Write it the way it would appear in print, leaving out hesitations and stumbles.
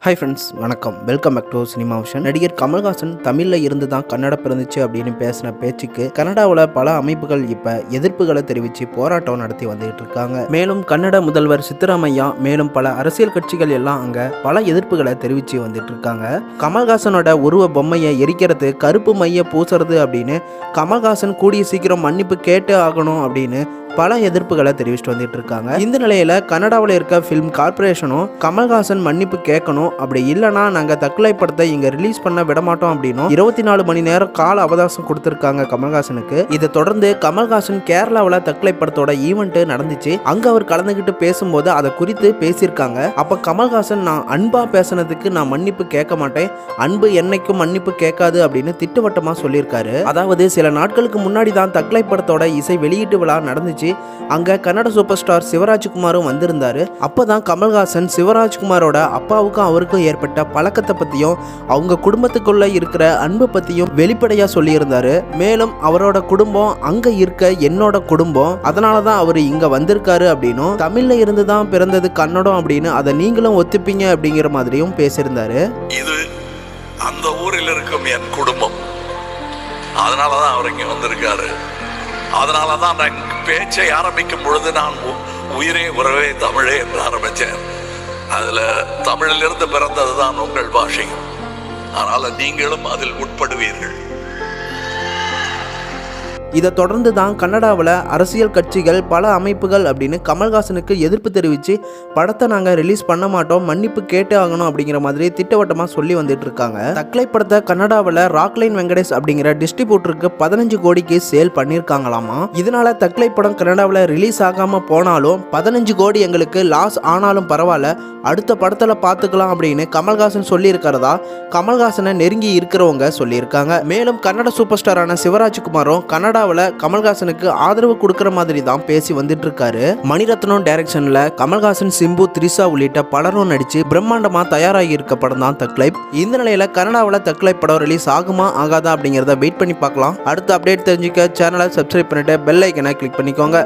Hi friends, வணக்கம். Welcome back to cinema vision. நடிகர் கமல்ஹாசன் தமிழில் இருந்து தான் கன்னடா பிறந்துச்சு அப்படின்னு பேசின பேச்சுக்கு கனடாவில் பல அமைப்புகள் இப்போ எதிர்ப்புகளை தெரிவித்து போராட்டம் நடத்தி வந்துகிட்டு இருக்காங்க. மேலும் கன்னட முதல்வர் சித்தராமையா மேலும் பல அரசியல் கட்சிகள் எல்லாம் அங்கே பல எதிர்ப்புகளை தெரிவித்து வந்துட்டு இருக்காங்க. கமல்ஹாசனோட உருவ பொம்மையை எரிக்கிறது, கருப்பு மைய பூசுறது அப்படின்னு கமல்ஹாசன் கூடிய சீக்கிரம் மன்னிப்பு கேட்டு ஆகணும் அப்படின்னு பல எதிர்ப்புகளை தெரிவிச்சுட்டு வந்துட்டு இருக்காங்க. இந்த நிலையில கனடாவில் இருக்க ஃபிலிம் கார்பரேஷனும் கமல்ஹாசன் மன்னிப்பு கேட்கணும், அப்படி இல்லைன்னா நாங்கள் தற்கொலை படத்தை இங்க ரிலீஸ் பண்ண விடமாட்டோம் அப்படின்னும் 24 மணி நேரம் கால அவகாசம் கொடுத்திருக்காங்க கமல்ஹாசனுக்கு. இதை தொடர்ந்து கமல்ஹாசன் கேரளாவில் தற்கொலை படத்தோட ஈவெண்ட் நடந்துச்சு. அங்க அவர் கலந்துகிட்டு பேசும்போது அதை குறித்து பேசியிருக்காங்க. அப்ப கமல்ஹாசன், நான் அன்பா பேசினதுக்கு நான் மன்னிப்பு கேட்க மாட்டேன், அன்பு என்னைக்கும் மன்னிப்பு கேட்காது அப்படின்னு திட்டவட்டமா சொல்லியிருக்காரு. அதாவது சில நாட்களுக்கு முன்னாடி தான் தற்கொலை படத்தோட இசை வெளியீட்டு விழா நடந்துச்சு. அங்க கன்னட சூப்பர் ஸ்டார் சிவராஜ்குமாரும் வந்திருந்தாரு. அப்பதான் கமல்ஹாசன் சிவராஜ்குமாரோட அப்பாவுக்கும் அவருக்கும் ஏற்பட்ட பழக்கத்தை பத்தியும் அவங்க குடும்பத்துக்குள்ள இருக்கிற அன்பு பத்தியும் வெளிப்படையா சொல்லியிருந்தாரு. மேலும் அவரோட குடும்பம் அங்க இருக்க என்னோட குடும்பம், அதனாலதான் அவரு இங்க வந்திருக்காரு அப்படின்னும், தமிழ்ல இருந்து தான் பிறந்தது கன்னடம் அப்படின்னு அதை நீங்களும் ஒத்துப்பீங்க அப்படிங்கிற மாதிரியும் பேசியிருந்தாரு. இது அந்த ஊரில் இருக்கும் என் குடும்பம், அதனாலதான் அவர் இங்க வந்திருக்காரு. அதனாலதான் நான் பேச்சை ஆரம்பிக்கும் பொழுது நான் உயிரே உறவே தமிழே என்று ஆரம்பித்தேன். அதுல தமிழிலிருந்து பிறந்ததுதான் உங்கள் பாஷை, அதனால நீங்களும் அதில் உட்படுவீர்கள். இதை தொடர்ந்து தான் கன்னடாவில் அரசியல் கட்சிகள் பல அமைப்புகள் அப்படின்னு கமல்ஹாசனுக்கு எதிர்ப்பு தெரிவித்து படத்தை நாங்கள் ரிலீஸ் பண்ண மாட்டோம், மன்னிப்பு கேட்டே ஆகணும் அப்படிங்கிற மாதிரி திட்டவட்டமாக சொல்லி வந்துட்டு இருக்காங்க. தற்கொலை படத்தை கன்னடாவில் ராக்லைன் வெங்கடேஷ் அப்படிங்கிற டிஸ்ட்ரிபியூட்டருக்கு 15 கோடிக்கு சேல் பண்ணியிருக்காங்களாமா. இதனால தற்கொலை படம் கன்னடாவில் ரிலீஸ் ஆகாமல் போனாலும் 15 கோடி எங்களுக்கு லாஸ் ஆனாலும் பரவாயில்ல, அடுத்த படத்தில் பார்த்துக்கலாம் அப்படின்னு கமல்ஹாசன் சொல்லியிருக்கிறதா கமல்ஹாசனை நெருங்கி இருக்கிறவங்க சொல்லியிருக்காங்க. மேலும் கன்னட சூப்பர் ஸ்டாரான சிவராஜ்குமாரும் கன்னடாவில் கமல்ஹாசனுக்கு ஆதரவு கொடுக்கிற மாதிரி தான் பேசி வந்துட்டு இருக்காரு. மணிரத்னம் டைரக்ஷன்ல கமல்ஹாசன், சிம்பு, த்ரிஷா உள்ளிட்ட பலரும் நடிச்சு பிரம்மாண்டமா தயாராகி இருக்க படம் தான் தற்கொலை. இந்த நிலையில கன்னடாவில் தற்கொலை படம் ரிலீஸ் ஆகுமா ஆகாதா அப்படிங்கிறத வெயிட் பண்ணி பார்க்கலாம். அடுத்த அப்டேட் தெரிஞ்சுக்க சேனலை சப்ஸ்கிரைப் பண்ணிட்டு பெல் ஐக்கனை கிளிக் பண்ணிக்கோங்க.